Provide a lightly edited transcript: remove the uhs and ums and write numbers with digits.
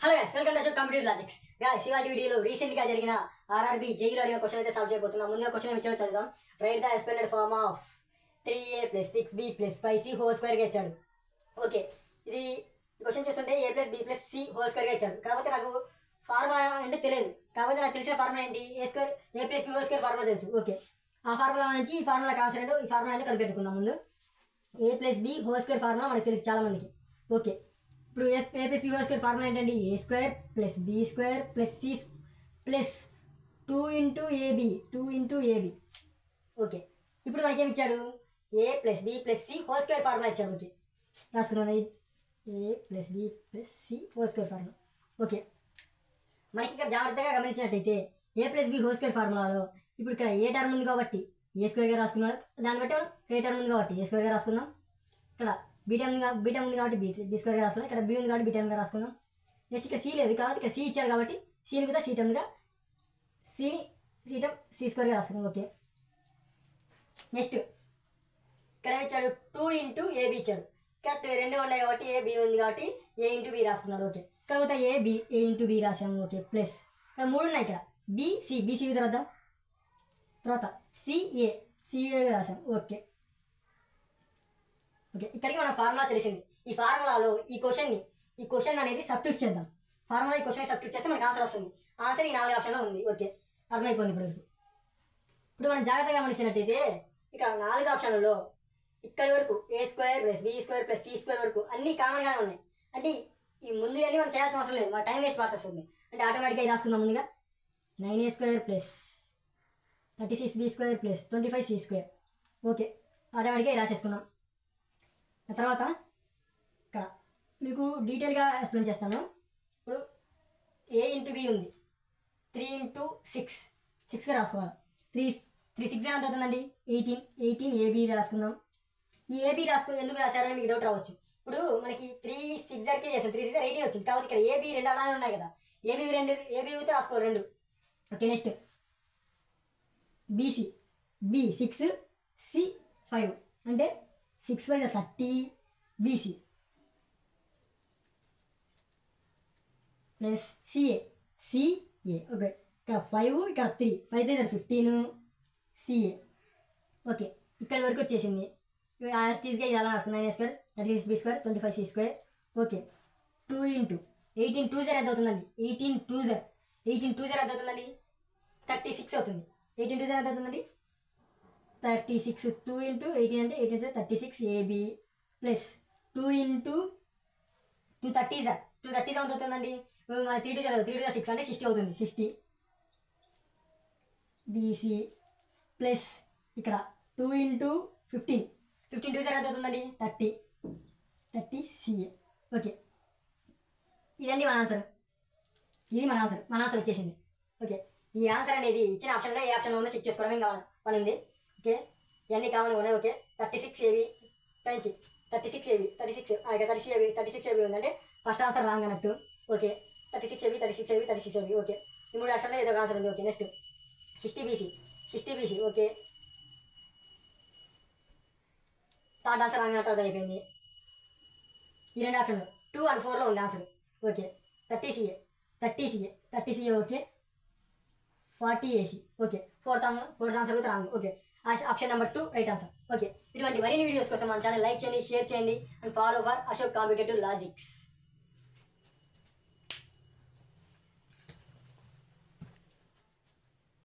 Hello guys, welcome to computer logics. Guys, ఇవాళ వీడియోలో recent గా జరిగిన ఆర్ఆర్బీ జేఈలో అడిగిన క్వశ్చన్ అయితే సాల్వ్ చేయబోతున్నాం. ముందుగా క్వశ్చన్ ఏమి ఇచ్చాడో చదువుదాం. Right the expanded form of 3a + 6b + 5c whole square గా ఇచ్చాడు. ఓకే, ఇది క్వశ్చన్ చూస్తుంటే a + b + c whole square గా ఇచ్చాడు. కాకపోతే నాకు ఫార్ములా అంటే తెలియదు. కాకపోతే నాకు తెలిసిన ఫార్ములా ఏంటి? a + b whole square formula తెలుసు. ఓకే, ఆ ఫార్ములా నుంచి ఈ ఫార్ములా కాన్సెప్ట్ ఈ ఫార్ములా అయితే కలిపెట్టుకుందాం. ముందు a + b whole square formula మనకు తెలుసు చాలా మందికి. ఓకే, ఇప్పుడు a + b whole square formula ఏంటండి? a² + b² + c plus 2 × ab 2 × ab. Okay, ఇప్పుడు మనకేమి ఇచ్చాడు? a + b + c whole square formula ఇచ్చాడు. ఓకే, రాసుకున్నాను. a + b + c whole square formula. Okay, మనకి ఇక్కడ జాగ్రత్తగా గమనించినట్టయితే a + b హోల్ స్క్వేర్ ఫార్ములాలో ఇప్పుడు ఇక్కడ ఏ టర్మ్ ఉంది కాబట్టి a² గా రాసుకున్నాం. దాన్ని బట్టి మనం ఏ టర్మ్ ఉంది కాబట్టి a² గా రాసుకున్నాం. ఇక్కడ బీటమ్ ఉంది కాబట్టి b² గా రాసుకున్నాం. ఇక్కడ b ఉంది కాబట్టి b గా రాసుకున్నాం. నెక్స్ట్ ఇక్కడ c లేదు కాబట్టి ఇక్కడ c ఇచ్చారు కాబట్టి cని కూడా c టర్మ్గా cని c² గా రాసుకున్నాం. ఓకే, నెక్స్ట్ ఇక్కడ ఇచ్చాడు 2 × ab ఇచ్చాడు. ఇక్కడ రెండు ఉన్నాయి కాబట్టి a b ఉంది కాబట్టి a × b రాసుకున్నాడు. ఓకే, ఇక్కడ a × b రాసాము. ఓకే, ప్లస్ ఇక్కడ 3 ఉన్నాయి. ఇక్కడ bc తర్వాత ca రాసాం. ఓకే ఓకే, ఇక్కడికి మన ఫార్ములా తెలిసింది. ఈ ఫార్ములాలో ఈ క్వశ్చన్ అనేది సబ్స్టిట్యూట్ చేద్దాం. ఫార్ములా ఈ క్వశ్చన్ సబ్స్టిట్యూట్ చేస్తే మనకు ఆన్సర్ వస్తుంది. ఆన్సర్ ఈ 4 ఆప్షన్లో ఉంది. ఓకే, అర్థమైపోయింది. ఇప్పుడు మనం జాగ్రత్తగా గమనించినట్టయితే ఇక్కడ 4 ఆప్షన్లలో ఇక్కడి వరకు a² + b² + c² వరకు అన్ని కామన్గానే ఉన్నాయి. అంటే ఈ ముందు అన్నీ మనం చేయాల్సిన అవసరం లేదు. మన టైం వేస్ట్ ప్రాసెస్ ఉంది. అంటే ఆటోమేటిక్గా రాసుకుందాం. ముందుగా 9a² + 36b² + 25c². ఓకే, ఆటోమేటిక్గా రాసేసుకున్నాం. తర్వాత ఇక్కడ మీకు డీటెయిల్గా ఎక్స్ప్లెయిన్ చేస్తాను. ఇప్పుడు a × b ఉంది. 3 × 6గా రాసుకోవాలి. 3 6 ఎంత అవుతుందండి? 18 ab రాసుకుందాం. ఈ ab ఎందుకు రాశారని మీకు డౌట్ రావచ్చు. ఇప్పుడు మనకి 3 6 చేసాం. 3 6 18 వచ్చింది. కాబట్టి ఇక్కడ ab 2 అలానే ఉన్నాయి కదా. ab అయితే రాసుకోవాలి 2. Okay, next bc b 6 c 5 అంటే 6 × 30 bc ప్లస్ ca. ఓకే, ఇక్కడ 5 ఇక్కడ 3 5 × 15 ca. ఓకే, ఇక్కడ వరకు వచ్చేసింది. యాస్టీస్గా ఇది అలా రాసుకున్నాం. 9a² 36b² 25c². ఓకే, 2 × 18 2 ఎంత అవుతుందండి? 18 2 ఎంత అవుతుందండి? 36 అవుతుంది. 18 2 ఎంత అవుతుందండి? 36. 2 × 18 అంటే 18 36 ab ప్లస్ 2 × 2 30 ఎంత అవుతుందండి? మన 3 2 చదవదు. 3 2 6 అంటే 60 అవుతుంది. 60 bc ప్లస్ ఇక్కడ 2 × 15 2 ఎంత అవుతుందండి? 30 ca. ఓకే, ఇదండి మన ఆన్సర్. ఇది మన ఆన్సర్ వచ్చేసింది. ఓకే, ఈ ఆన్సర్ అనేది ఇచ్చిన ఆప్షన్లో ఏ ఆప్షన్లో ఉందో చెక్ చేసుకోవడం ఇంకా పనింది. ఓకే, ఇవన్నీ కామన్గా ఉన్నాయి. ఓకే, 36 ab పెంచి 36 ab 36 ab ఉందంటే ఫస్ట్ ఆన్సర్ రాంగ్ అన్నట్టు. Okay, 36 ab. ఓకే, ఈ 3 ఆప్షన్లో ఏదో ఆన్సర్ ఉంది. Okay, next 60 bc. Okay, third answer wrong అన్నట్టు అయిపోయింది. ఈ 2 ఆప్షన్లు 2 and 4లో ఉంది answer. Okay, 30 ca. Okay, 40 ac. Okay, fourth answer అయితే wrong. Okay, option number 2 right answer. Okay, ఇటువంటి మరిన్ని వీడియోస్ కోసం మన ఛానల్ లైక్ చేయండి, షేర్ చేయండి and follow for Ashok competitive logics.